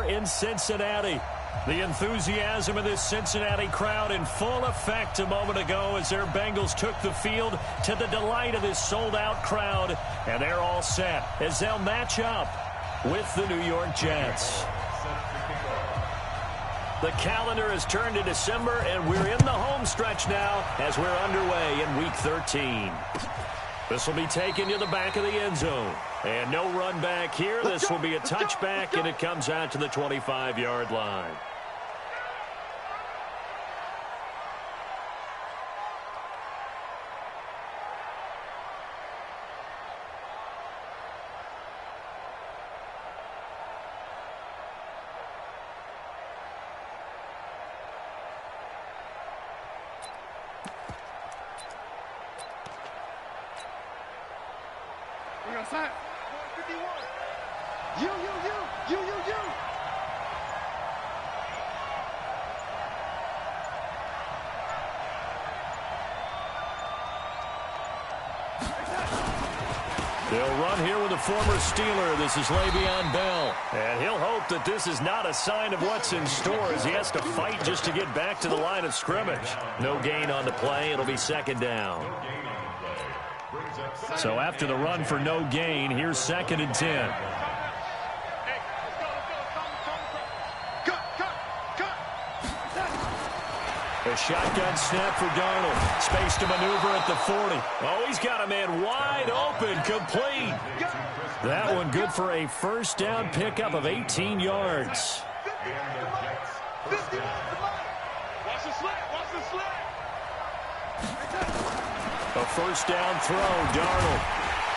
in Cincinnati. The enthusiasm of this Cincinnati crowd in full effect a moment ago as their Bengals took the field to the delight of this sold-out crowd. And they're all set as they'll match up with the New York Jets. The calendar has turned to December, and we're in the home stretch now as we're underway in Week 13. This will be taken to the back of the end zone. And no run back here. This will be a touchback, and it comes out to the 25-yard line. They'll run here with a former Steeler. This is Le'Veon Bell. And he'll hope that this is not a sign of what's in store as he has to fight just to get back to the line of scrimmage. No gain on the play. It'll be second down. So after the run for no gain, here's 2nd and 10. A shotgun snap for Darnold. Space to maneuver at the 40. Oh, he's got a man wide open, complete. That one good for a first down pickup of 18 yards. A first down throw, Darnold.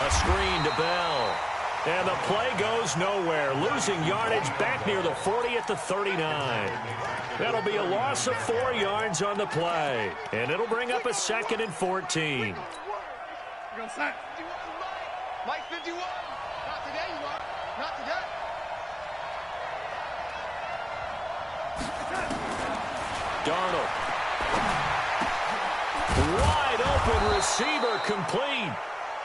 A screen to Bell. And the play goes nowhere. Losing yardage back near the 40 at the 39. That'll be a loss of 4 yards on the play. And it'll bring up a 2nd and 14. Mike 51. Not today, you are. Not today. Darnold. Wide open receiver, complete.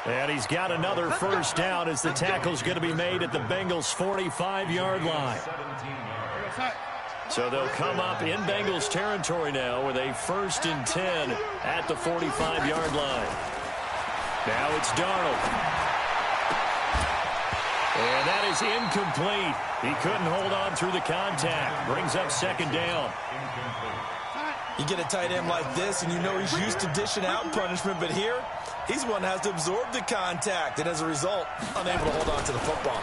And he's got another first down as the tackle's going to be made at the Bengals' 45-yard line. So they'll come up in Bengals territory now with a 1st and 10 at the 45-yard line. Now it's Darnold. And that is incomplete. He couldn't hold on through the contact. Brings up 2nd down. You get a tight end like this, and you know he's used to dishing out punishment, but here, he's the one that has to absorb the contact, and as a result, unable to hold on to the football.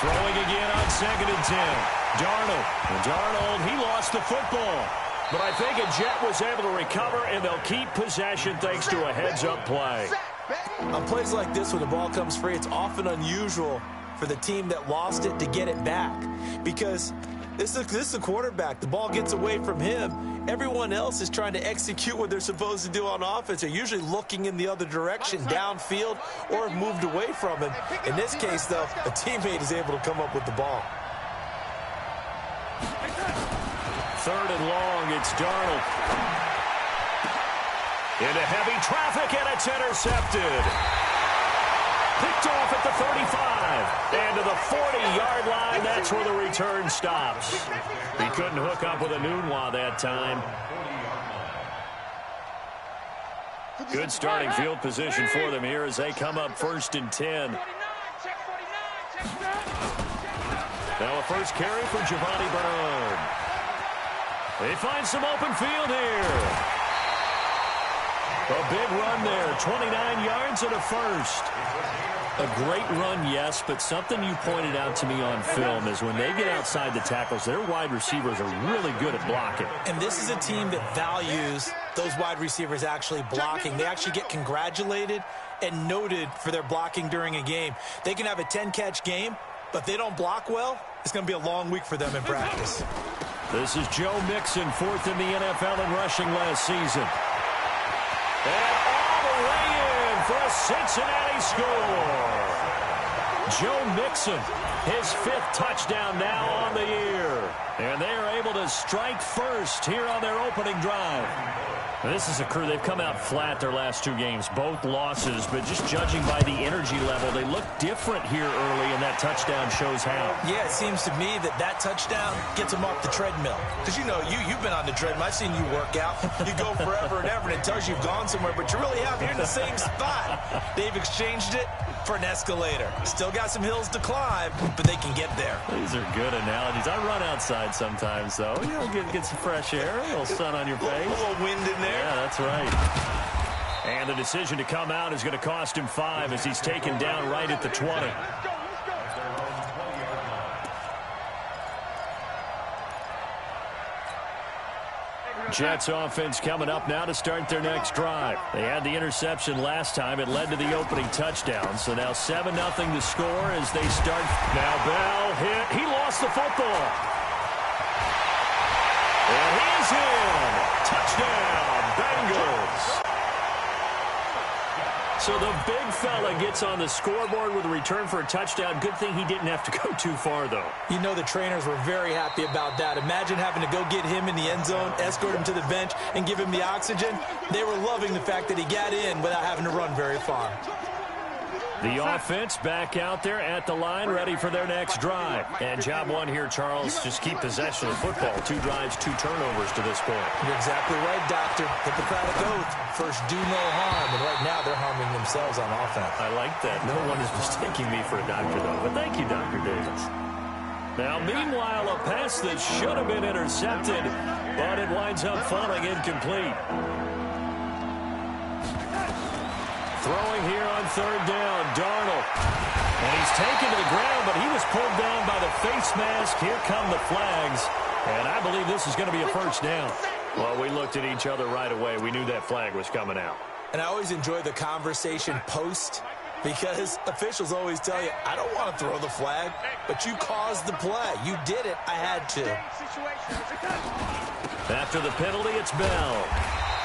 Throwing again on 2nd and 10. Darnold, he lost the football. But I think a Jet was able to recover, and they'll keep possession thanks to a heads-up play. On plays like this, when the ball comes free, it's often unusual for the team that lost it to get it back. Because this is a quarterback. The ball gets away from him. Everyone else is trying to execute what they're supposed to do on offense. They're usually looking in the other direction, downfield, or have moved away from him. In this case, though, a teammate is able to come up with the ball. 3rd and long, it's Darnold. Into heavy traffic, and it's intercepted. Picked off at the 35. And to the 40-yard line, that's where the return stops. He couldn't hook up with a Nunwa that time. Good starting field position for them here as they come up 1st and 10. Now a first carry for Giovanni Bernard. They find some open field here. A big run there, 29 yards and a first. A great run, yes, but something you pointed out to me on film is when they get outside the tackles, their wide receivers are really good at blocking. And this is a team that values those wide receivers actually blocking. They actually get congratulated and noted for their blocking during a game. They can have a 10-catch game, but if they don't block well, it's going to be a long week for them in practice. This is Joe Mixon, 4th in the NFL in rushing last season. And all the way in for a Cincinnati score. Joe Mixon, his 5th touchdown now on the year. And they are able to strike first here on their opening drive. Now, this is a crew, they've come out flat their last two games, both losses, but just judging by the energy level, they look different here early, and that touchdown shows how. Yeah, it seems to me that touchdown gets them off the treadmill. Because, you know, you've been on the treadmill. I've seen you work out. You go forever and ever, and it tells you you've gone somewhere, but you really have. You're in the same spot. They've exchanged it for an escalator. Still got some hills to climb, but they can get there. These are good analogies. I run outside sometimes, though. You know, get some fresh air, a little sun on your face. A little wind in there. Yeah, that's right. And the decision to come out is going to cost him 5 as he's taken down right at the 20. Jets offense coming up now to start their next drive. They had the interception last time. It led to the opening touchdown. So now 7-0 to score as they start. Now Bell hit. He lost the football. And he is in. Touchdown, Bengals. So the big fella gets on the scoreboard with a return for a touchdown. Good thing he didn't have to go too far, though. You know the trainers were very happy about that. Imagine having to go get him in the end zone, escort him to the bench, and give him the oxygen. They were loving the fact that he got in without having to run very far. The offense back out there at the line, ready for their next drive. And job one here, Charles, just keep possession of the football. 2 drives, 2 turnovers to this point. You're exactly right, Doctor. Hippocratic oath. First, do no harm. And right now, they're harming themselves on offense. I like that. No one is mistaking me for a doctor, though. But thank you, Dr. Davis. Now, meanwhile, a pass that should have been intercepted, but it winds up falling incomplete. Throwing here on 3rd down, Darnold. And he's taken to the ground, but he was pulled down by the face mask. Here come the flags. And I believe this is going to be a first down. Well, we looked at each other right away. We knew that flag was coming out. And I always enjoy the conversation post because officials always tell you, I don't want to throw the flag, but you caused the play. You did it. I had to. After the penalty, it's Bell.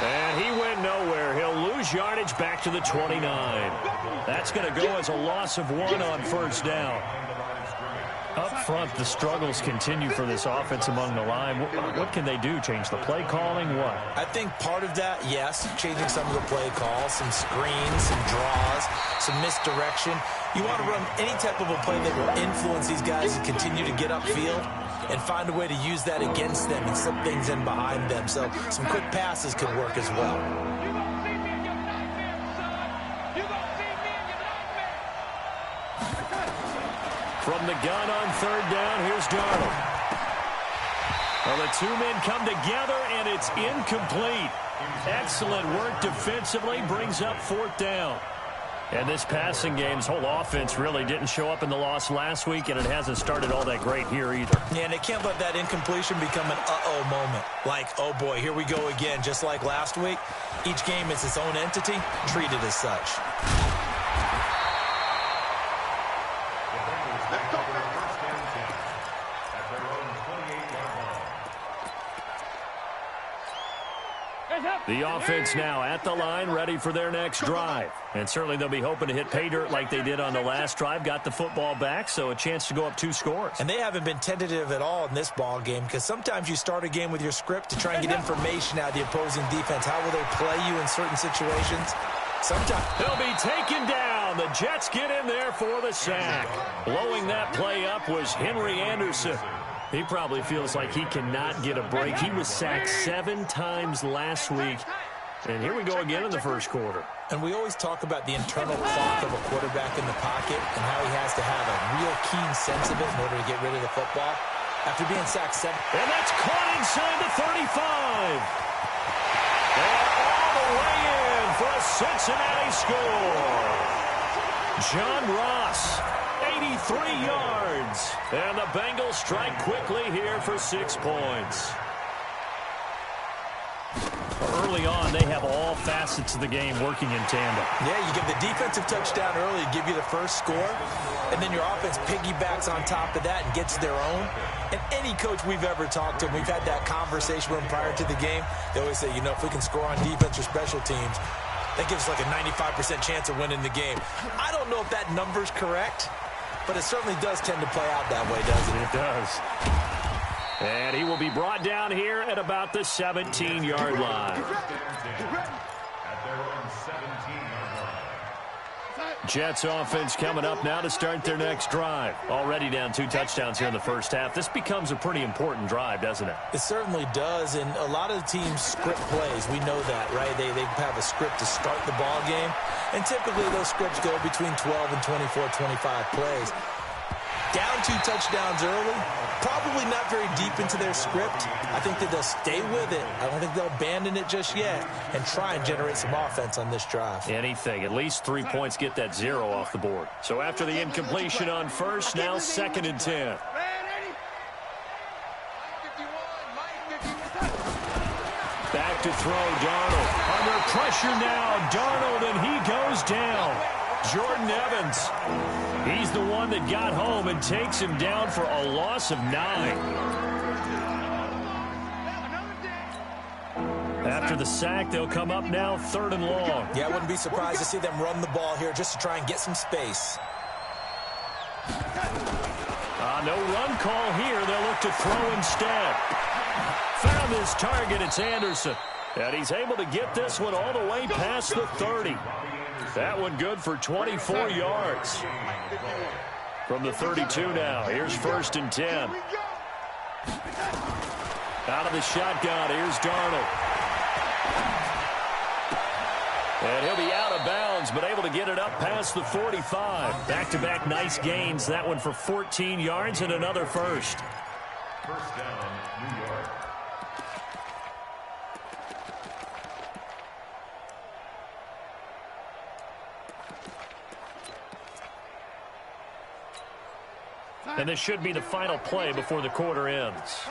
And he went nowhere. He'll lose yardage back to the 29. That's going to go as a loss of 1 on first down. Up front, the struggles continue for this offense among the line. What can they do? Change the play calling? What? I think part of that, yes, changing some of the play calls, some screens, some draws, some misdirection. You want to run any type of a play that will influence these guys to continue to get upfield and find a way to use that against them and slip things in behind them. So some quick passes could work as well. From the gun on 3rd down, here's Darnold. Well, the 2 men come together, and it's incomplete. Excellent work defensively, brings up 4th down. And this passing game's whole offense really didn't show up in the loss last week, and it hasn't started all that great here either. Yeah, and they can't let that incompletion become an uh-oh moment. Like, oh boy, here we go again, just like last week. Each game is its own entity, treated as such. The offense now at the line, ready for their next drive. And certainly they'll be hoping to hit pay dirt like they did on the last drive. Got the football back, so a chance to go up 2 scores. And they haven't been tentative at all in this ball game because sometimes you start a game with your script to try and get information out of the opposing defense. How will they play you in certain situations? Sometimes they'll be taken down. The Jets get in there for the sack. Blowing that play up was Henry Anderson. He probably feels like he cannot get a break. He was sacked 7 times last week. And here we go again in the first quarter. And we always talk about the internal clock of a quarterback in the pocket and how he has to have a real keen sense of it in order to get rid of the football. After being sacked 7. And that's caught inside the 35. And all the way in for a Cincinnati score. John Ross, 83 yards. And the Bengals strike quickly here for 6 points. Early on, they have all facets of the game working in tandem. Yeah, you give the defensive touchdown early to give you the first score, and then your offense piggybacks on top of that and gets their own. And any coach we've ever talked to, we've had that conversation with them prior to the game, they always say, you know, if we can score on defense or special teams, that gives us like a 95% chance of winning the game. I don't know if that number's correct, but it certainly does tend to play out that way, doesn't it? It does. And he will be brought down here at about the 17-yard line. Jets offense coming up now to start their next drive. Already down 2 touchdowns here in the first half. This becomes a pretty important drive, doesn't it? It certainly does, and a lot of the teams script plays. We know that, right? They have a script to start the ball game, and typically those scripts go between 12 and 24, 25 plays. Down 2 touchdowns early, probably not very deep into their script. I think that they'll stay with it. I don't think they'll abandon it just yet and try and generate some offense on this drive. Anything. At least 3 points get that 0 off the board. So after the incompletion on first, now 2nd and 10. Back to throw, Darnold. Under pressure now, Darnold, and he goes down. Jordan Evans, he's the one that got home and takes him down for a loss of 9. After the sack, they'll come up now 3rd and long. Yeah, I wouldn't be surprised to see them run the ball here just to try and get some space. No run call here. They'll look to throw instead. Found his target. It's Anderson. And he's able to get this one all the way past the 30. That one good for 24 yards. From the 32 now, here's 1st and 10. Out of the shotgun, here's Darnold. And he'll be out of bounds, but able to get it up past the 45. Back-to-back nice gains. That one for 14 yards and another first. First down, New York. And this should be the final play before the quarter ends.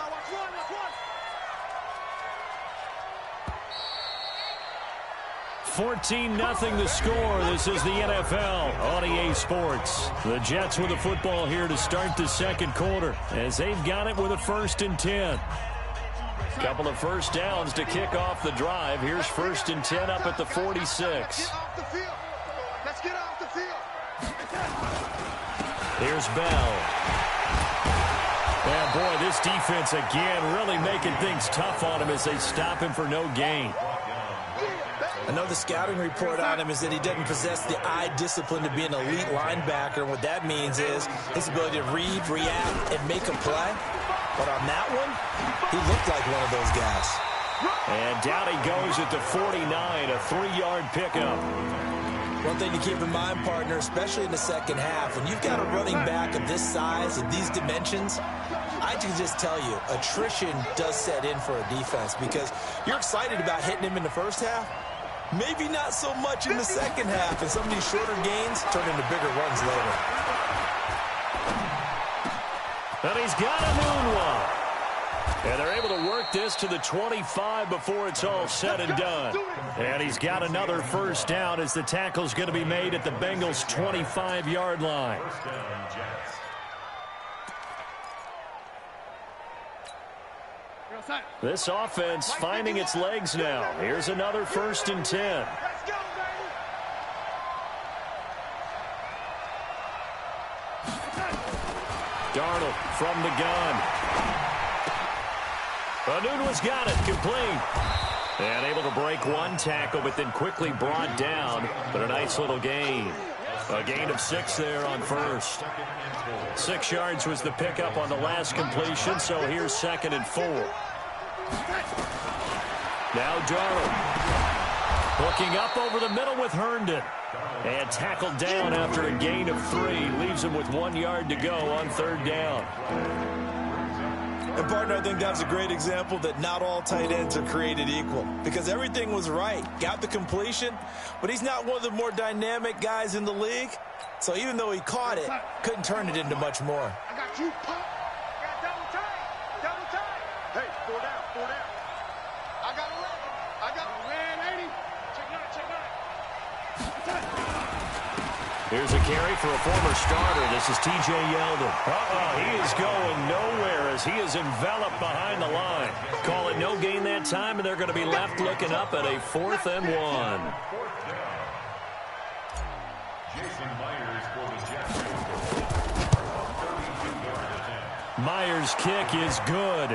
14-0 the score. This is the NFL on EA Sports. The Jets with the football here to start the 2nd quarter as they've got it with a 1st and 10. Couple of first downs to kick off the drive. Here's 1st and 10 up at the 46. Let's get off the field. Here's Bell. And boy, this defense again really making things tough on him as they stop him for no gain. I know the scouting report on him is that he doesn't possess the eye discipline to be an elite linebacker. What that means is his ability to read, react, and make a play. But on that one, he looked like one of those guys. And down he goes at the 49, a 3-yard pickup. One thing to keep in mind, partner, especially in the second half, when you've got a running back of this size and these dimensions, I can just tell you, attrition does set in for a defense because you're excited about hitting him in the first half. Maybe not so much in the second half, and some of these shorter gains turn into bigger runs later. And he's got a moonwalk. And they're able to work this to the 25 before it's all said and done. And he's got another first down as the tackle's going to be made at the Bengals' 25-yard line. First down, Jets. This offense finding its legs now. Here's another 1st and 10. Let's go, baby. Darnold from the gun. Anunu's got it, complete. And able to break one tackle, but then quickly brought down. But a nice little gain. A gain of 6 there on first. 6 yards was the pickup on the last completion, so here's 2nd and 4. Now Darnold. Hooking up over the middle with Herndon. And tackled down after a gain of 3. Leaves him with 1 yard to go on 3rd down. And, partner, I think that's a great example that not all tight ends are created equal because everything was right. Got the completion, but he's not one of the more dynamic guys in the league. So even though he caught it, couldn't turn it into much more. I got you, pump. I got double tight. Double tight. Hey, 4 down, 4 down. I got 11. I got man 80. Check 9. Here's a carry for a former starter. This is T.J. Yeldon. He is going nowhere as he is enveloped behind the line. Call it no gain that time, and they're going to be left looking up at a 4th and 1. Myers' kick is good.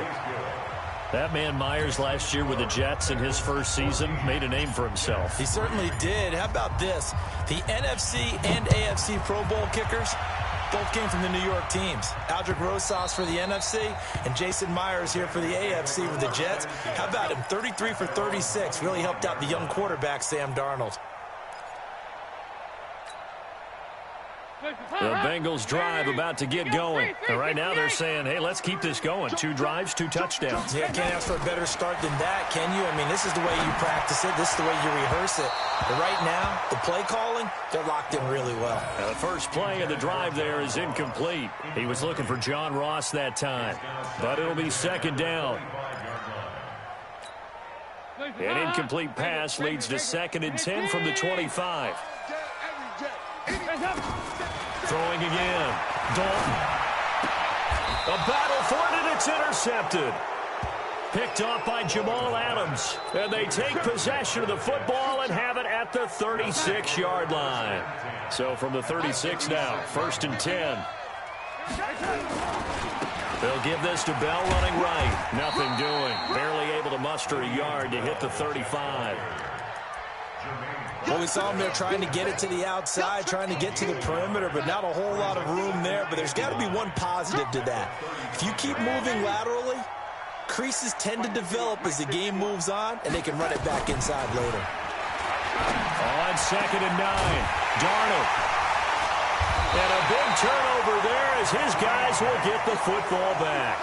That man Myers last year with the Jets in his first season made a name for himself. He certainly did. How about this? The NFC and AFC Pro Bowl kickers both came from the New York teams. Aldrick Rosas for the NFC and Jason Myers here for the AFC with the Jets. How about him? 33 for 36. Really helped out the young quarterback, Sam Darnold. The Bengals drive about to get going. And right now they're saying, hey, let's keep this going. 2 drives, 2 touchdowns. Yeah, can't ask for a better start than that, can you? I mean, this is the way you practice it. This is the way you rehearse it. But right now, the play calling, they're locked in really well. Now, the first play of the drive there is incomplete. He was looking for John Ross that time. But it'll be second down. An incomplete pass leads to 2nd and 10 from the 25. Throwing again. Dalton. A battle for it, and it's intercepted. Picked off by Jamal Adams. And they take possession of the football and have it at the 36-yard line. So from the 36 now, 1st and 10. They'll give this to Bell running right. Nothing doing. Barely able to muster a yard to hit the 35. Well, we saw him there trying to get it to the outside, trying to get to the perimeter, but not a whole lot of room there. But there's got to be one positive to that. If you keep moving laterally, creases tend to develop as the game moves on, and they can run it back inside later. On 2nd and 9, Darnold. And a big turnover there as his guys will get the football back.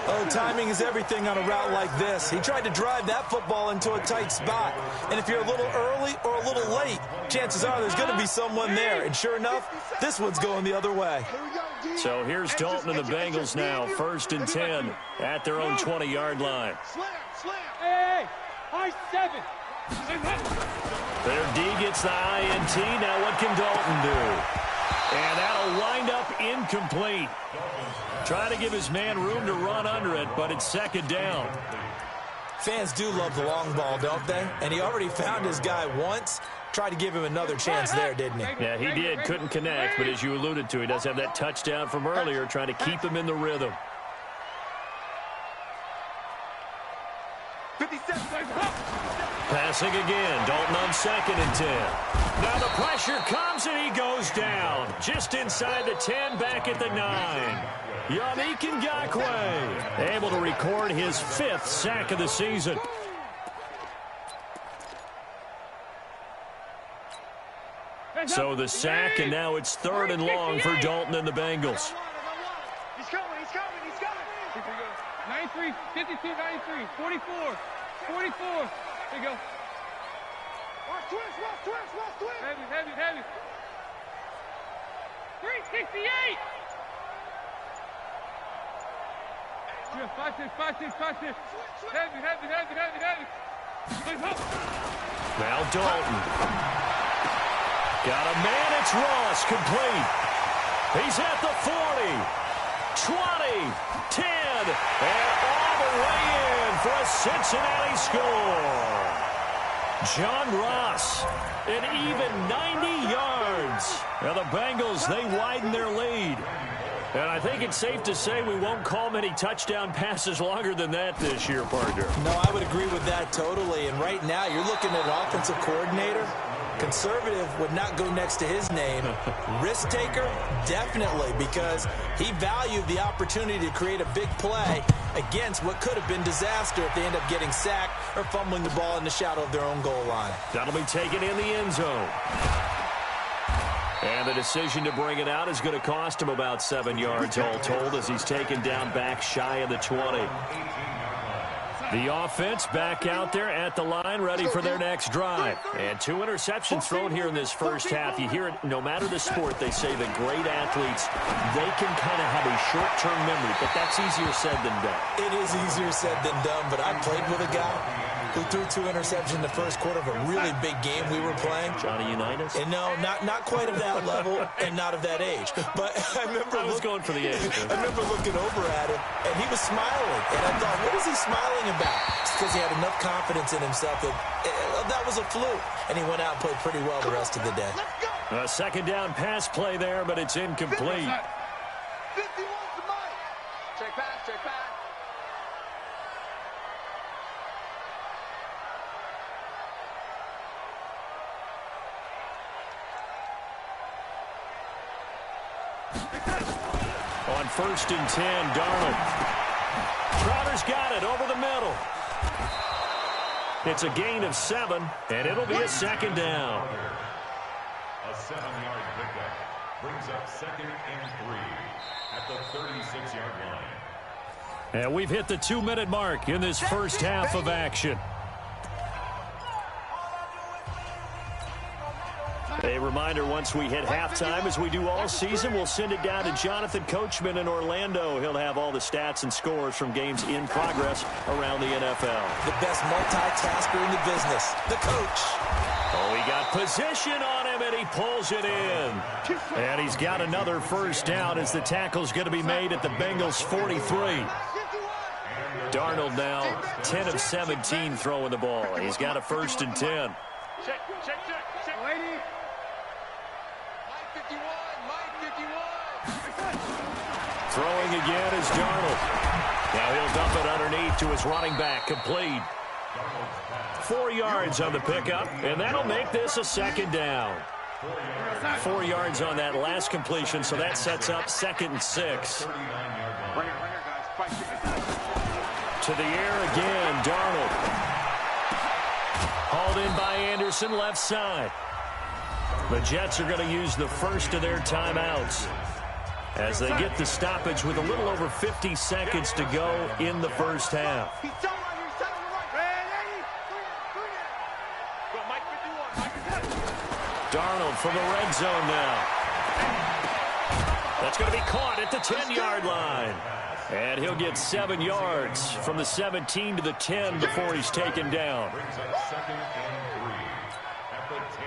Oh, timing is everything on a route like this. He tried to drive that football into a tight spot. And if you're a little early or a little late, chances are there's going to be someone there. And sure enough, this one's going the other way. So here's Dalton and the Bengals now, 1st and 10 at their own 20-yard line. Hey, high 7. Their D gets the INT. Now what can Dalton do? And that'll wind up incomplete. Trying to give his man room to run under it, but it's 2nd down. Fans do love the long ball, don't they? And he already found his guy once. Tried to give him another chance there, didn't he? Yeah, he did. Couldn't connect, but as you alluded to, he does have that touchdown from earlier, trying to keep him in the rhythm. 57. Passing again. Dalton on 2nd and 10. Now the pressure comes, and he goes down. Just inside the 10, back at the 9. Yannick Ngakoue able to record his 5th sack of the season. So the sack, and now it's 3rd and long for Dalton and the Bengals. He's coming. 93, 52, 93, 44, 44. There you go. Watch twist. Heavy. 368. 5-6. Heavy. Now Dalton. Got a man, it's Ross, complete. He's at the 40, 20, 10, and all the way in for a Cincinnati score. John Ross, an even 90 yards. Now the Bengals, they widen their lead. And I think it's safe to say we won't call many touchdown passes longer than that this year, partner. No, I would agree with that totally. And right now, you're looking at an offensive coordinator. Conservative would not go next to his name. Risk taker, definitely, because he valued the opportunity to create a big play against what could have been disaster if they end up getting sacked or fumbling the ball in the shadow of their own goal line. That'll be taken in the end zone. And the decision to bring it out is going to cost him about 7 yards all told as he's taken down back shy of the 20. The offense back out there at the line, ready for their next drive. And 2 interceptions thrown here in this first half. You hear it, no matter the sport, they say that great athletes, they can kind of have a short-term memory, but that's easier said than done. It is easier said than done, but I played with a guy who threw 2 interceptions in the first quarter of a really big game we were playing. Johnny Unitas? And no, not quite of that level and not of that age. But I remember I was going for the age. I remember looking over at him, and he was smiling. And I thought, what is he smiling about? It's because he had enough confidence in himself that that was a fluke. And he went out and played pretty well the rest of the day. A second down pass play there, but it's incomplete. 51's the 1st and 10. Darnold. Crowder's got it over the middle. It's a gain of 7, and it'll be a 2nd down. A 7-yard pickup brings up 2nd and 3 at the 36-yard line. And we've hit the 2-minute mark in this first half of action. A reminder, once we hit halftime, as we do all season, we'll send it down to Jonathan Coachman in Orlando. He'll have all the stats and scores from games in progress around the NFL. The best multitasker in the business, the coach. Oh, he got position on him, and he pulls it in. And he's got another first down as the tackle's going to be made at the Bengals' 43. Darnold now 10 of 17 throwing the ball. He's got a 1st and 10. Check. Lady. Mike 51. Throwing again is Darnold. Now he'll dump it underneath to his running back, complete. 4 yards on the pickup, and that'll make this a 2nd down. 4 yards on that last completion, so that sets up 2nd and 6. To the air again, Darnold. Hauled in by Anderson, left side. The Jets are going to use the first of their timeouts as they get the stoppage with a little over 50 seconds to go in the first half. Darnold from the red zone now. That's going to be caught at the 10-yard line. And he'll get 7 yards from the 17 to the 10 before he's taken down.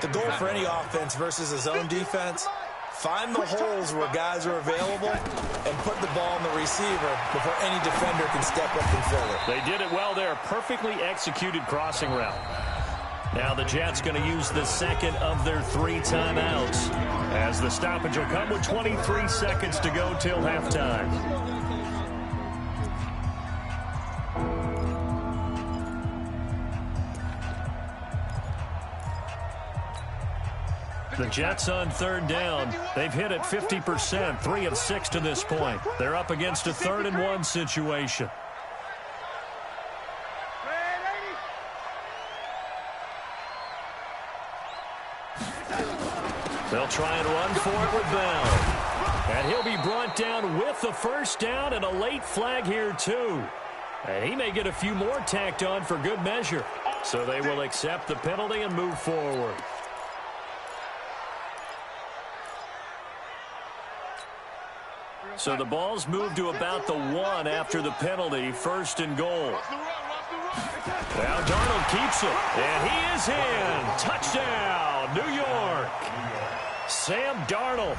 The goal for any offense versus his own defense, find the holes where guys are available and put the ball on the receiver before any defender can step up and fill it. They did it well there. Perfectly executed crossing route. Now the Jets going to use the 2nd of their 3 timeouts as the stoppage will come with 23 seconds to go till halftime. The Jets on 3rd down. They've hit it 50%, 3 of 6 to this point. They're up against a 3rd and 1 situation. They'll try and run for it with Bell. And he'll be brought down with the first down and a late flag here too. And he may get a few more tacked on for good measure. So they will accept the penalty and move forward. So the ball's moved to about the 1 after the penalty, 1st and goal. Now Darnold keeps it, and he is in. Touchdown, New York. Sam Darnold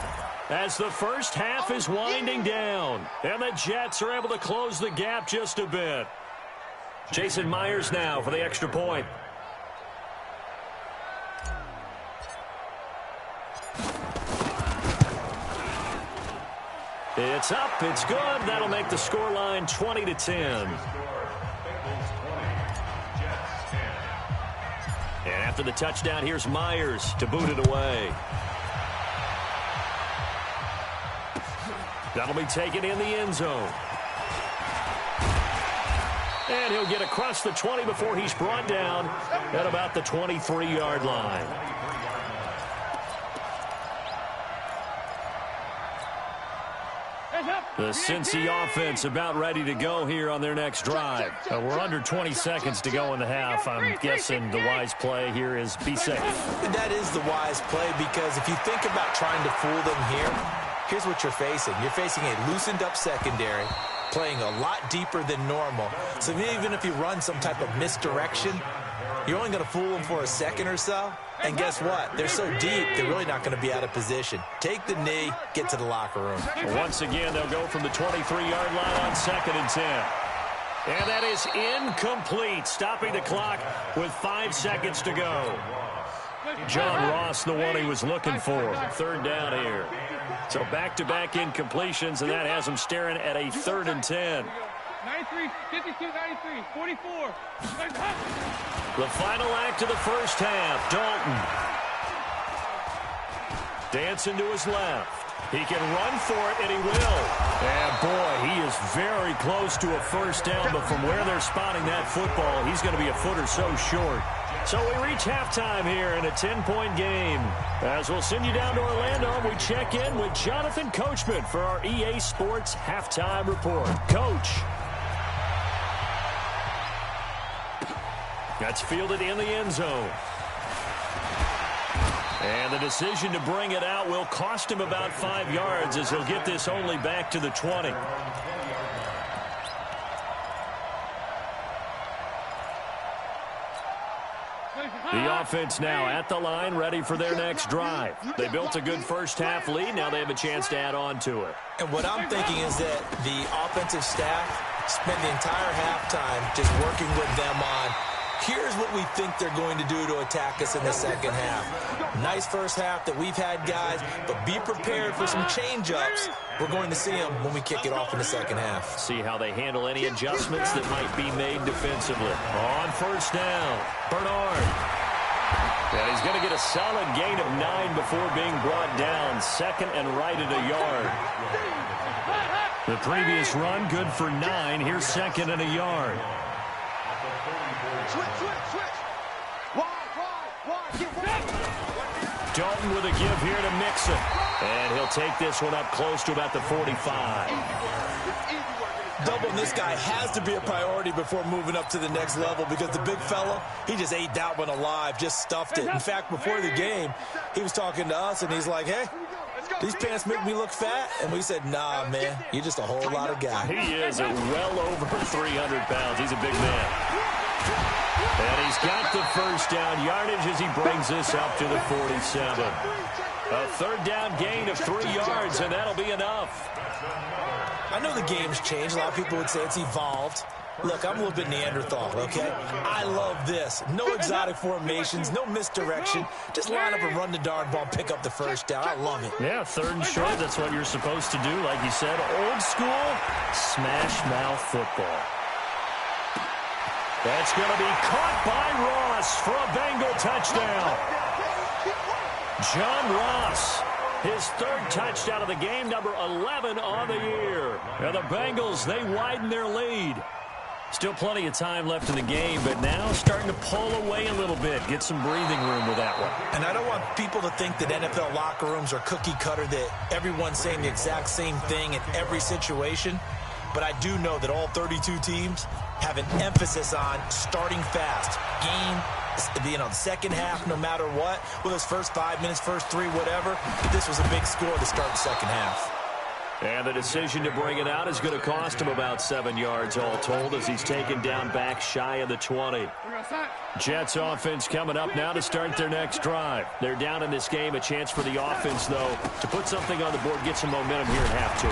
as the first half is winding down, and the Jets are able to close the gap just a bit. Jason Myers now for the extra point. It's up, it's good. That'll make the scoreline 20-10. And after the touchdown, here's Myers to boot it away. That'll be taken in the end zone. And he'll get across the 20 before he's brought down at about the 23-yard line. The Cincy offense about ready to go here on their next drive. We're under 20 seconds to go in the half. I'm guessing the wise play here is be safe. That is the wise play, because if you think about trying to fool them here, here's what you're facing. You're facing a loosened up secondary, playing a lot deeper than normal. So even if you run some type of misdirection, you're only going to fool them for a second or so. And guess what? They're so deep, they're really not going to be out of position. Take the knee, get to the locker room. Once again, they'll go from the 23-yard line on 2nd and 10. And that is incomplete, stopping the clock with 5 seconds to go. John Ross, the one he was looking for. 3rd down here. So back-to-back incompletions, and that has him staring at a 3rd and 10. 93, 52, 93, 44. The final act of the first half. Dalton. Dancing to his left. He can run for it, and he will. And, boy, he is very close to a first down, but from where they're spotting that football, he's going to be a foot or so short. So we reach halftime here in a 10-point game. As we'll send you down to Orlando, we check in with Jonathan Coachman for our EA Sports Halftime Report. Coach. That's fielded in the end zone. And the decision to bring it out will cost him about 5 yards as he'll get this only back to the 20. The offense now at the line, ready for their next drive. They built a good first-half lead. Now they have a chance to add on to it. And what I'm thinking is that the offensive staff spent the entire halftime just working with them on, here's what we think they're going to do to attack us in the second half. Nice first half that we've had, guys, but be prepared for some change-ups. We're going to see them when we kick it off in the second half. See how they handle any adjustments that might be made defensively. On first down, Bernard. And he's going to get a solid gain of 9 before being brought down. Second and right at a yard. The previous run, good for 9. Here's second and a yard. Switch. Wide. Get wide. Dalton with a give here to Mixon. And he'll take this one up close to about the 45. Doubling this guy has to be a priority before moving up to the next level because the big fella, he just ate that one alive, just stuffed it. In fact, before the game, he was talking to us, and he's like, hey, these pants make me look fat? And we said, nah, man, you're just a whole lot of guy. He is at well over 300 pounds. He's a big man. And he's got the first down yardage as he brings this up to the 47. A third down gain of 3 yards, and that'll be enough. I know the game's changed. A lot of people would say it's evolved. Look, I'm a little bit Neanderthal, okay? I love this. No exotic formations, no misdirection. Just line up and run the darn ball, pick up the first down. I love it. Yeah, third and short, that's what you're supposed to do. Like you said, old school, smash mouth football. That's going to be caught by Ross for a Bengal touchdown. John Ross, his third touchdown of the game, number 11 on the year. And the Bengals, they widen their lead. Still plenty of time left in the game, but now starting to pull away a little bit, get some breathing room with that one. And I don't want people to think that NFL locker rooms are cookie cutter, that everyone's saying the exact same thing in every situation. But I do know that all 32 teams have an emphasis on starting fast. The second half, no matter what, whether it's first 5 minutes, first 3, whatever, this was a big score to start the second half. And the decision to bring it out is going to cost him about 7 yards all told as he's taken down back shy of the 20. Jets offense coming up now to start their next drive. They're down in this game. A chance for the offense, though, to put something on the board, get some momentum here in half 2.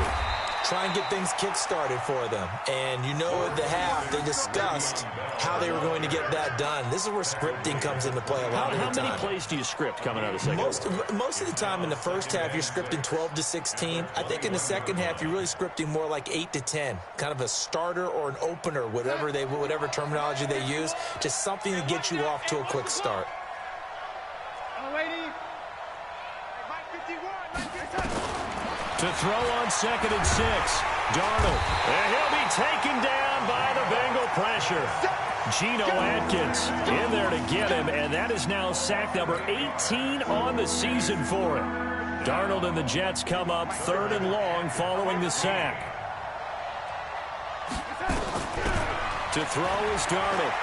Try and get things kick-started for them. And you know at the half, they discussed how they were going to get that done. This is where scripting comes into play a lot of the time. How many plays do you script coming out of the second half? Most of the time in the first half, you're scripting 12 to 16. I think in the second half, you're really scripting more like 8 to 10. Kind of a starter or an opener, whatever terminology they use. Just something to get you off to a quick start. To throw on 2nd and 6, Darnold. And he'll be taken down by the Bengal pressure. Geno Atkins in there to get him, and that is now sack number 18 on the season for him. Darnold and the Jets come up 3rd and long following the sack. To throw is Darnold.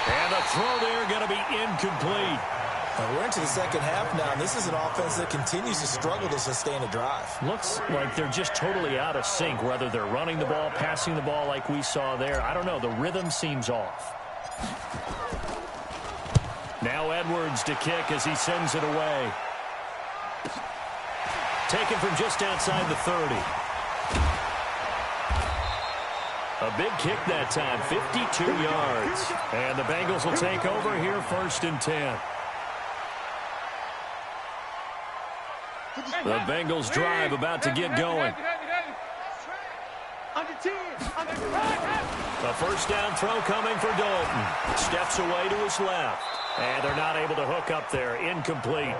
And the throw there going to be incomplete. We're into the second half now, and this is an offense that continues to struggle to sustain a drive. Looks like they're just totally out of sync, whether they're running the ball, passing the ball like we saw there. I don't know. The rhythm seems off. Now Edwards to kick as he sends it away. Taken from just outside the 30. A big kick that time, 52 yards. And the Bengals will take over here 1st and 10. The Bengals drive about to get going. A first down throw coming for Dalton. Steps away to his left. And they're not able to hook up there. Incomplete.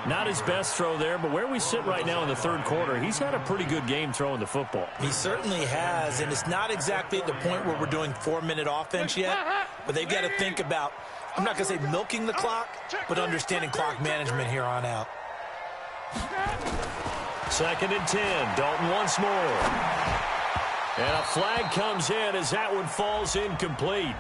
Not his best throw there, but where we sit right now in the third quarter, he's had a pretty good game throwing the football. He certainly has, and it's not exactly at the point where we're doing 4-minute offense yet, but they've got to think about, I'm not going to say milking the clock, but understanding clock management here on out. 2nd and 10. Dalton once more. And a flag comes in as that one falls incomplete.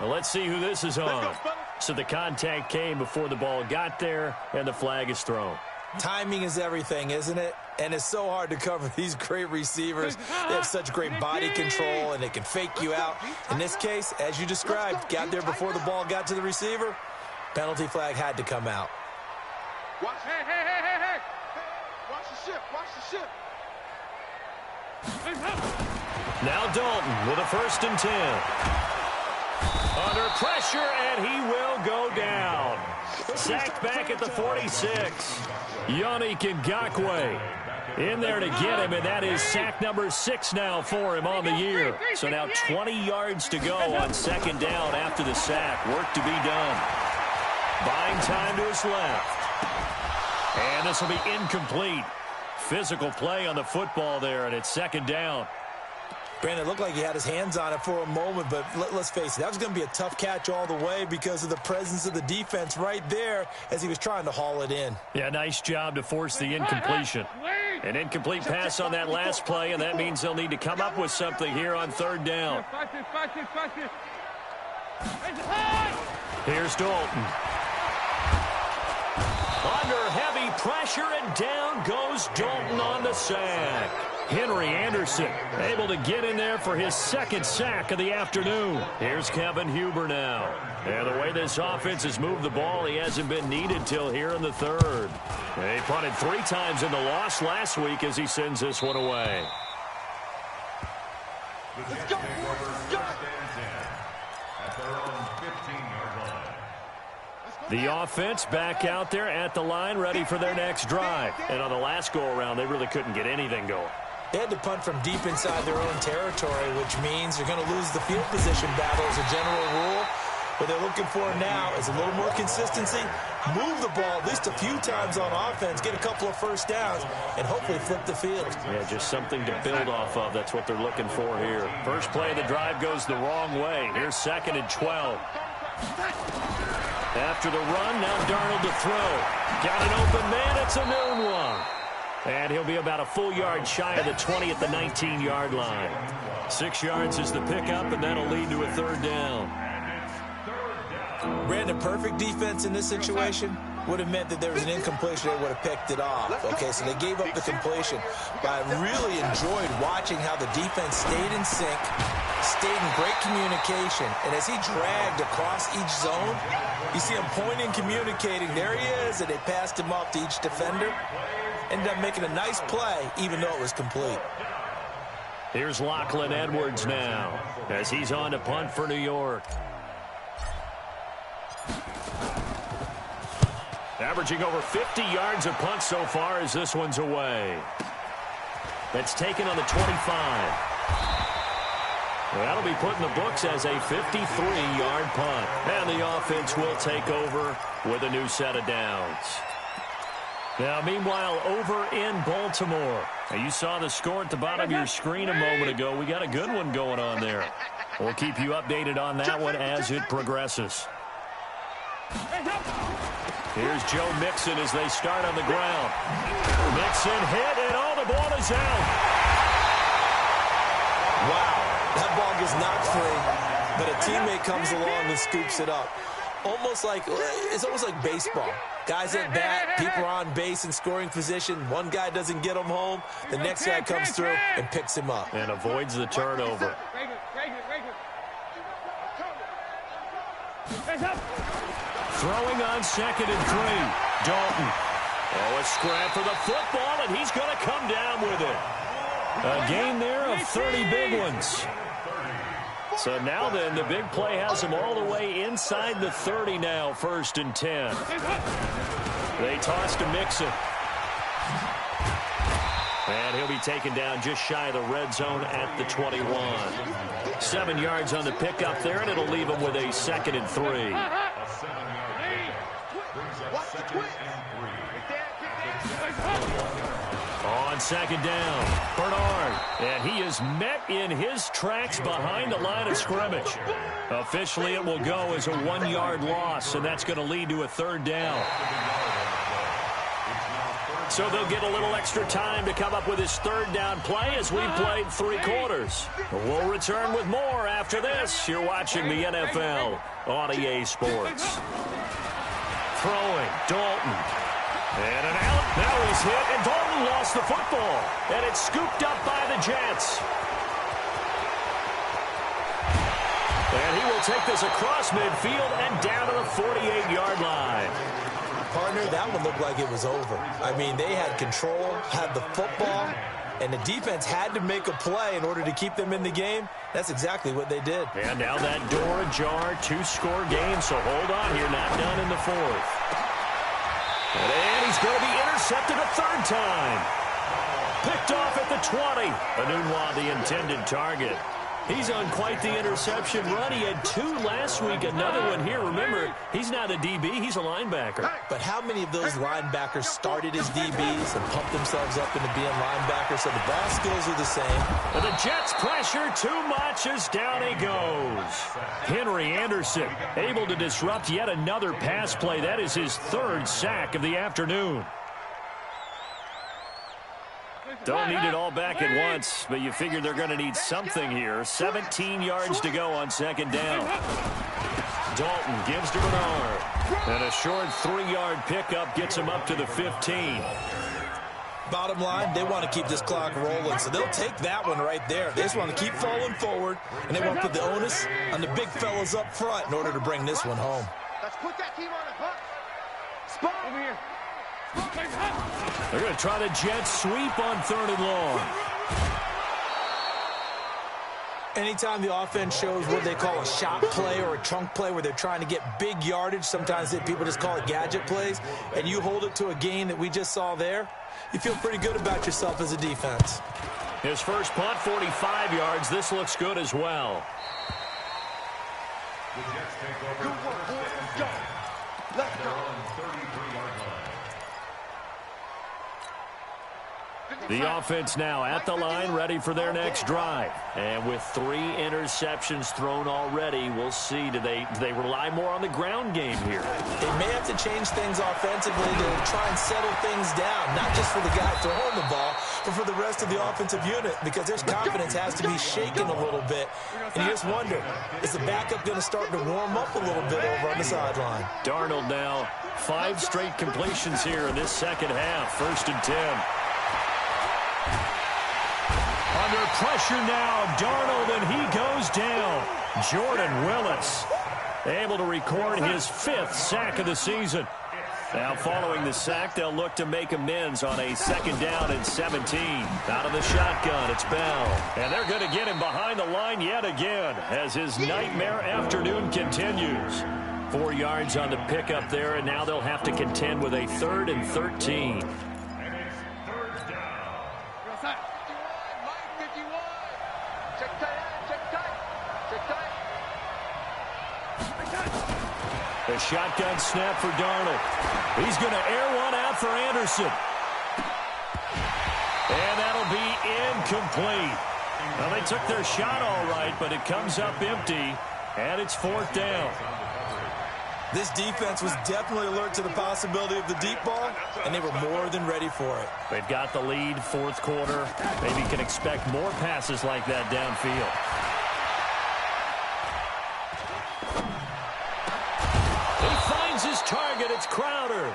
Well, let's see who this is on. So the contact came before the ball got there, and the flag is thrown. Timing is everything, isn't it? And it's so hard to cover these great receivers. They have such great body control, and they can fake you out. In this case, as you described, got there before the ball got to the receiver. Penalty flag had to come out. Watch, hey. Watch the ship. Now Dalton with a 1st and 10. Under pressure, and he will go down. Sacked back at the 46. Yannick Ngakoue in there to get him, and that is sack number 6 now for him on the year. So now 20 yards to go on 2nd down after the sack. Work to be done. Buying time to his left. And this will be incomplete. Physical play on the football there, and it's 2nd down. Brandon, it looked like he had his hands on it for a moment, but let's face it, that was going to be a tough catch all the way because of the presence of the defense right there as he was trying to haul it in. Yeah, nice job to force the incompletion. An incomplete pass on that last play, and that means they'll need to come up with something here on 3rd down. Here's Dalton. Under heavy pressure, and down goes Dalton on the sack. Henry Anderson able to get in there for his 2nd sack of the afternoon. Here's Kevin Huber now. And the way this offense has moved the ball, he hasn't been needed till here in the 3rd. They punted 3 times in the loss last week as he sends this one away. Let's go. The offense back out there at the line, ready for their next drive. And on the last go-around, they really couldn't get anything going. They had to punt from deep inside their own territory, which means they're going to lose the field position battle as a general rule. What they're looking for now is a little more consistency, move the ball at least a few times on offense, get a couple of 1st downs, and hopefully flip the field. Yeah, just something to build off of. That's what they're looking for here. First play of the drive goes the wrong way. Here's 2nd and 12. After the run, now Darnold to throw. Got an open man. It's a noon one. And he'll be about a full yard shy of the 20 at the 19-yard line. 6 yards is the pickup, and that'll lead to a 3rd down. Brandon, perfect defense in this situation would have meant that there was an incompletion. They would have picked it off. Okay, so they gave up the completion. But I really enjoyed watching how the defense stayed in sync, stayed in great communication. And as he dragged across each zone, you see him pointing, communicating. There he is, and they passed him off to each defender. Ended up making a nice play, even though it was complete. Here's Lachlan Edwards now as he's on to punt for New York. Averaging over 50 yards a punt so far as this one's away. That's taken on the 25. That'll be put in the books as a 53-yard punt. And the offense will take over with a new set of downs. Now, meanwhile, over in Baltimore. Now, you saw the score at the bottom of your screen a moment ago. We got a good one going on there. We'll keep you updated on that one as it progresses. Here's Joe Mixon as they start on the ground. Mixon hit, and all the ball is out. Wow, that ball gets knocked free, but a teammate comes along and scoops it up. It's almost like baseball. Guys at bat, people are on base in scoring position. One guy doesn't get him home. The next guy comes through and picks him up. And avoids the turnover. Throwing on 2nd and 3. Dalton. Oh, a scrap for the football, and he's going to come down with it. A gain there of 30 big ones. So now then, the big play has him all the way inside the 30 now, 1st and 10. They toss to Mixon. And he'll be taken down just shy of the red zone at the 21. 7 yards on the pickup there, and it'll leave him with a 2nd and 3. on second down. Bernard, and he is met in his tracks behind the line of scrimmage. Officially, it will go as a 1-yard loss, and that's going to lead to a third down. So they'll get a little extra time to come up with his third down play as we've played 3 quarters. We'll return with more after this. You're watching the NFL on EA Sports. Throwing, Dalton. And an out. Now he's hit, and Dalton lost the football. And it's scooped up by the Jets. And he will take this across midfield and down to the 48-yard line. Partner, that one looked like it was over. I mean, they had control, had the football, and the defense had to make a play in order to keep them in the game. That's exactly what they did. And now that door ajar, 2-score game, so hold on here, not done in the 4th. And he's going to be intercepted a 3rd time. Picked off at the 20. Anunwa, the intended target. He's on quite the interception run. He had 2 last week, another one here. Remember, he's not a DB, he's a linebacker. But how many of those linebackers started as DBs and pumped themselves up into being linebackers? So the ball skills are the same. But the Jets pressure too much as down he goes. Henry Anderson able to disrupt yet another pass play. That is his 3rd sack of the afternoon. Don't need it all back at once, but you figure they're going to need something here. 17 yards to go on second down. Dalton gives to Bernard. And a short 3-yard pickup gets him up to the 15. Bottom line, they want to keep this clock rolling, so they'll take that one right there. They just want to keep falling forward, and they want to put the onus on the big fellas up front in order to bring this one home. Let's put that team on the hook. Spot over here. They're going to try the Jets sweep on 3rd and long. Anytime the offense shows what they call a shot play or a chunk play where they're trying to get big yardage, sometimes people just call it gadget plays, and you hold it to a gain that we just saw there, you feel pretty good about yourself as a defense. His first punt, 45 yards. This looks good as well. The Jets take over. Good work, boys. Let's go. Let's go. The offense now at the line, ready for their next drive. And with 3 interceptions thrown already, we'll see. Do they rely more on the ground game here? They may have to change things offensively to try and settle things down, not just for the guy throwing the ball, but for the rest of the offensive unit, because their confidence has to be shaken a little bit. And you just wonder, is the backup going to start to warm up a little bit over on the sideline? Darnold now, 5 straight completions here in this second half. 1st and 10. Under pressure now, Darnold, and he goes down. Jordan Willis able to record his 5th sack of the season. Now following the sack, they'll look to make amends on a 2nd down and 17. Out of the shotgun, it's Bell. And they're going to get him behind the line yet again as his nightmare afternoon continues. 4 yards on the pickup there, and now they'll have to contend with a 3rd and 13. A shotgun snap for Darnold. He's going to air one out for Anderson. And that'll be incomplete. Well, they took their shot all right, but it comes up empty, and it's 4th down. This defense was definitely alert to the possibility of the deep ball, and they were more than ready for it. They've got the lead, 4th quarter. Maybe can expect more passes like that downfield. His target, it's Crowder.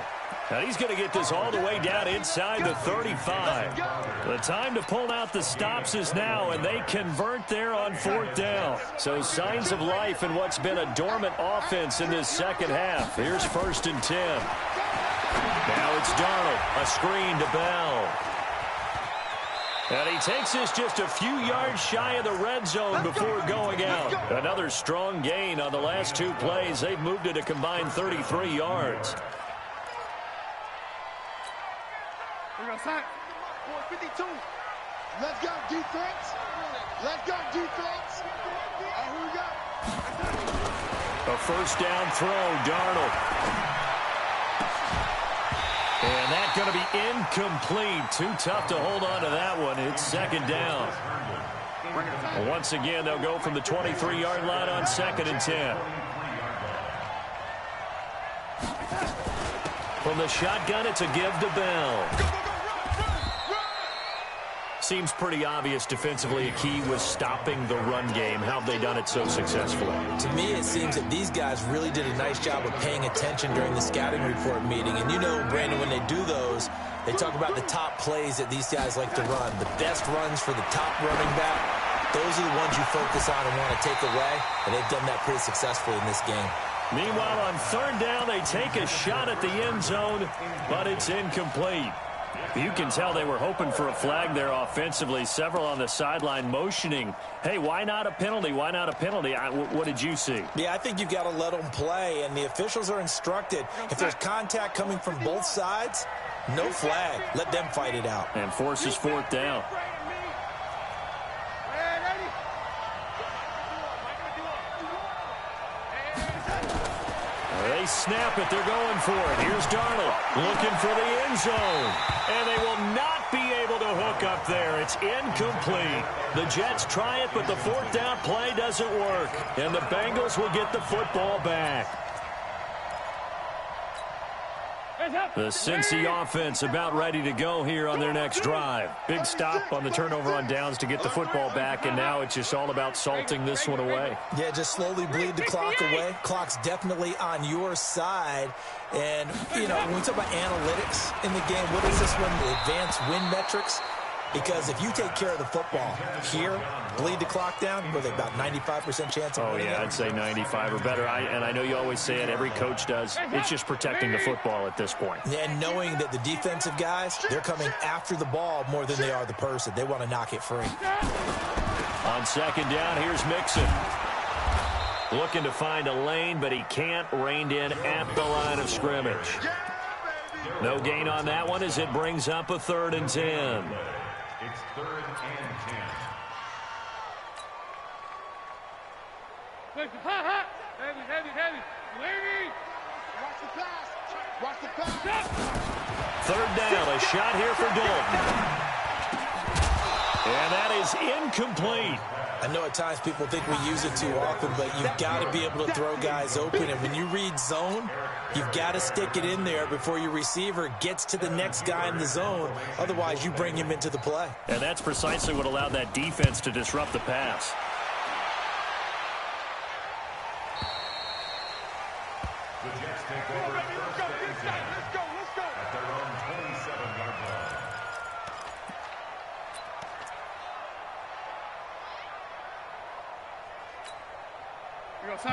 And he's going to get this all the way down inside the 35. The time to pull out the stops is now, and they convert there on 4th down. So signs of life in what's been a dormant offense in this second half. Here's 1st and 10. Now it's Darnold. A screen to Bell. And he takes this just a few yards shy of the red zone before going out. Another strong gain on the last 2 plays. They've moved it a combined 33 yards. We're going to sack. 52. Let's go, defense. Let's go, defense. Here we go. A 1st down throw, Darnold. And that's going to be incomplete. Too tough to hold on to that one. It's second down. Once again, they'll go from the 23-yard line on 2nd and 10. From the shotgun, it's a give to Bell. Seems pretty obvious defensively a key was stopping the run game. How have they done it so successfully? To me, it seems that these guys really did a nice job of paying attention during the scouting report meeting. And you know, Brandon, when they do those, they talk about the top plays that these guys like to run. The best runs for the top running back, those are the ones you focus on and want to take away. And they've done that pretty successfully in this game. Meanwhile, on 3rd down, they take a shot at the end zone, but it's incomplete. You can tell they were hoping for a flag there offensively. Several on the sideline motioning, hey, why not a penalty? Why not a penalty? What did you see? Yeah, I think you've got to let them play, and the officials are instructed. If there's contact coming from both sides, no flag. Let them fight it out. And forces 4th down. They snap it. They're going for it. Here's Darnold looking for the end zone. And they will not be able to hook up there. It's incomplete. The Jets try it, but the 4th down play doesn't work. And the Bengals will get the football back. The Cincy offense about ready to go here on their next drive. Big stop on the turnover on downs to get the football back, and now it's just all about salting this one away. Yeah, just slowly bleed the clock away. Clock's definitely on your side. And, you know, when we talk about analytics in the game, what is this one? The advanced win metrics? Because if you take care of the football here, bleed the clock down, what are they, about 95% chance of winning? Oh, yeah, I'd say 95 or better. And I know you always say it, every coach does. It's just protecting the football at this point. And knowing that the defensive guys, they're coming after the ball more than they are the person. They want to knock it free. On 2nd down, here's Mixon. Looking to find a lane, but he can't. Reined in at the line of scrimmage. No gain on that one as it brings up a 3rd and 10. It's 3rd and 10. Heavy. Lady. Watch the pass. Watch the pass. 3rd down, a shot here for Dalton. And that is incomplete. I know at times people think we use it too often, but you've got to be able to throw guys open. And when you read zone, you've got to stick it in there before your receiver gets to the next guy in the zone. Otherwise, you bring him into the play. And that's precisely what allowed that defense to disrupt the pass. The Jets take over 1st and 10. Let's go. At their own 27-yard line.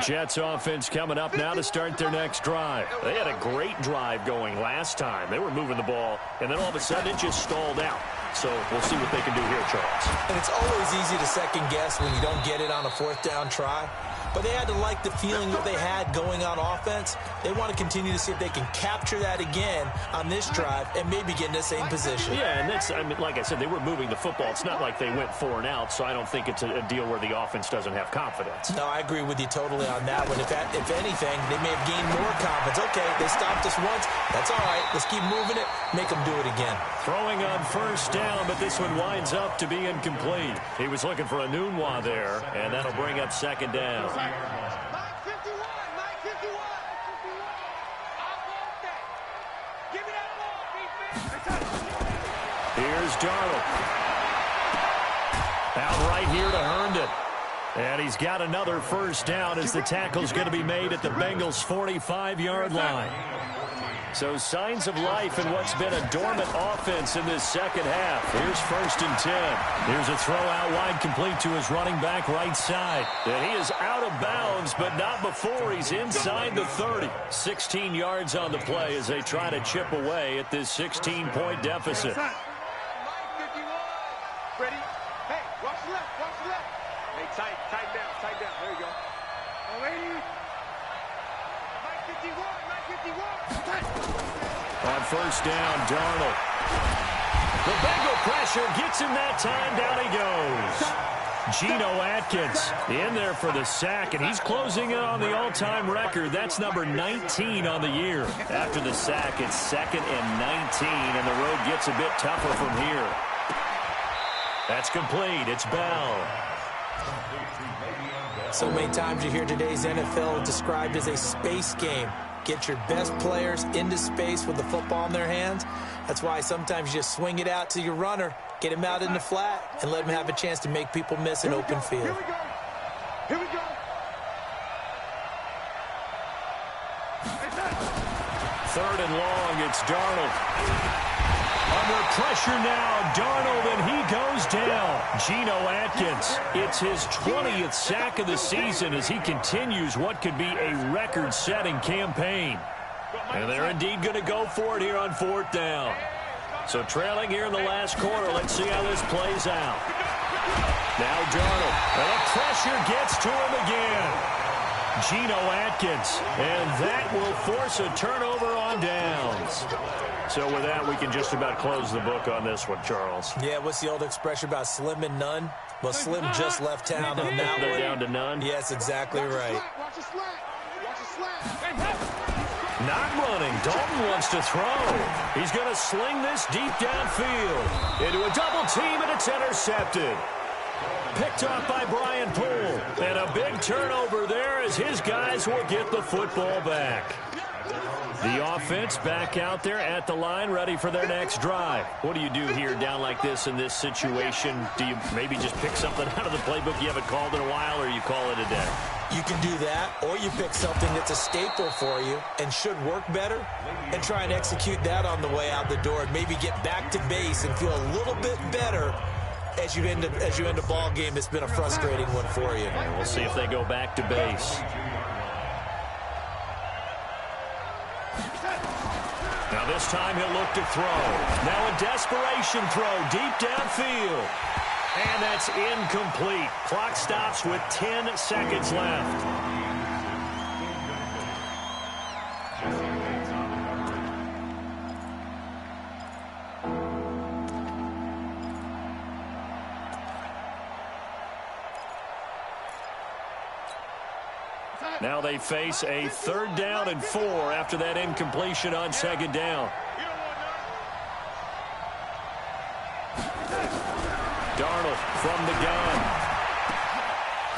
Jets offense coming up now to start their next drive. They had a great drive going last time. They were moving the ball, and then all of a sudden it just stalled out. So we'll see what they can do here, Charles. And it's always easy to second guess when you don't get it on a 4th down try. But they had to like the feeling that they had going on offense. They want to continue to see if they can capture that again on this drive and maybe get in the same position. Yeah, and that's, I mean, like I said, they were moving the football. It's not like they went 4 and out, so I don't think it's a deal where the offense doesn't have confidence. No, I agree with you totally on that one. If anything, they may have gained more confidence. Okay, they stopped us once. That's all right. Let's keep moving it. Make them do it again. Throwing on 1st down, but this one winds up to be incomplete. He was looking for a Nunwa there, and that'll bring up 2nd down. Here's Darnold. Out right here to Herndon. And he's got another 1st down as the tackle's going to be made at the Bengals' 45-yard line. So signs of life in what's been a dormant offense in this second half. Here's 1st and 10. Here's a throw out wide complete to his running back right side. And he is out of bounds, but not before he's inside the 30. 16 yards on the play as they try to chip away at this 16-point deficit. Ready? Hey, watch the left. Hey, tighten down. There you go. Lady. Mike 51. On 1st down, Darnold. The Bengal pressure gets him that time. Down he goes. Geno Atkins in there for the sack, and he's closing in on the all-time record. That's number 19 on the year. After the sack, it's 2nd and 19, and the road gets a bit tougher from here. That's complete. It's Bell. So many times you hear today's NFL described as a space game. Get your best players into space with the football in their hands. That's why sometimes you just swing it out to your runner, get him out in the flat, and let him have a chance to make people miss an open field. Here we go. Here we go. 3rd and long, it's Darnold. Under pressure now, Darnold, and he goes down. Geno Atkins, it's his 20th sack of the season as he continues what could be a record-setting campaign. And they're indeed going to go for it here on 4th down. So trailing here in the last quarter, let's see how this plays out. Now Darnold, and the pressure gets to him again. Geno Atkins, and that will force a turnover on downs. So with that, we can just about close the book on this one, Charles. Yeah, what's the old expression about slim and none? Well, Slim just left town on that one. They're down to none? Yes, exactly right. Watch the slant. Watch the slant. Not running. Dalton wants to throw. He's going to sling this deep downfield into a double team, and it's intercepted. Picked off by Brian Poole. And a big turnover there as his guys will get the football back. The offense back out there at the line, ready for their next drive. What do you do here down like this in this situation? Do you maybe just pick something out of the playbook you haven't called in a while, or you call it a day? You can do that, or you pick something that's a staple for you and should work better and try and execute that on the way out the door and maybe get back to base and feel a little bit better as you end a ball game that's been a frustrating one for you. And we'll see if they go back to base. Now this time he'll look to throw. Now a desperation throw deep downfield. And that's incomplete. Clock stops with 10 seconds left. Now they face a 3rd down and 4 after that incompletion on 2nd down. Darnold from the gun.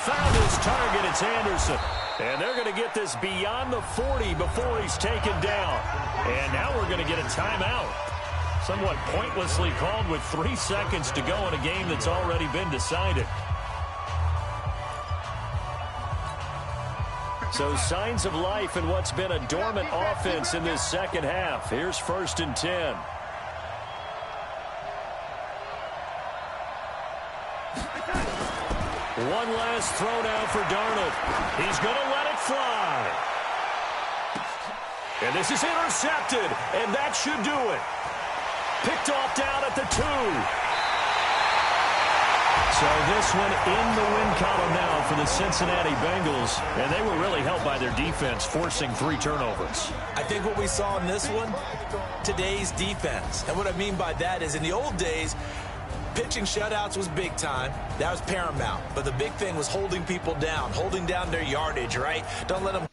Found his target. It's Anderson. And they're going to get this beyond the 40 before he's taken down. And now we're going to get a timeout. Somewhat pointlessly called with 3 seconds to go in a game that's already been decided. So signs of life in what's been a dormant offense in this second half. Here's 1st and 10. One last throw now for Darnold. He's going to let it fly. And this is intercepted, and that should do it. Picked off down at the 2. So this one in the win column now for the Cincinnati Bengals, and they were really helped by their defense, forcing 3 turnovers. I think what we saw in this one, today's defense. And what I mean by that is in the old days, pitching shutouts was big time. That was paramount. But the big thing was holding people down, holding down their yardage, right? Don't let them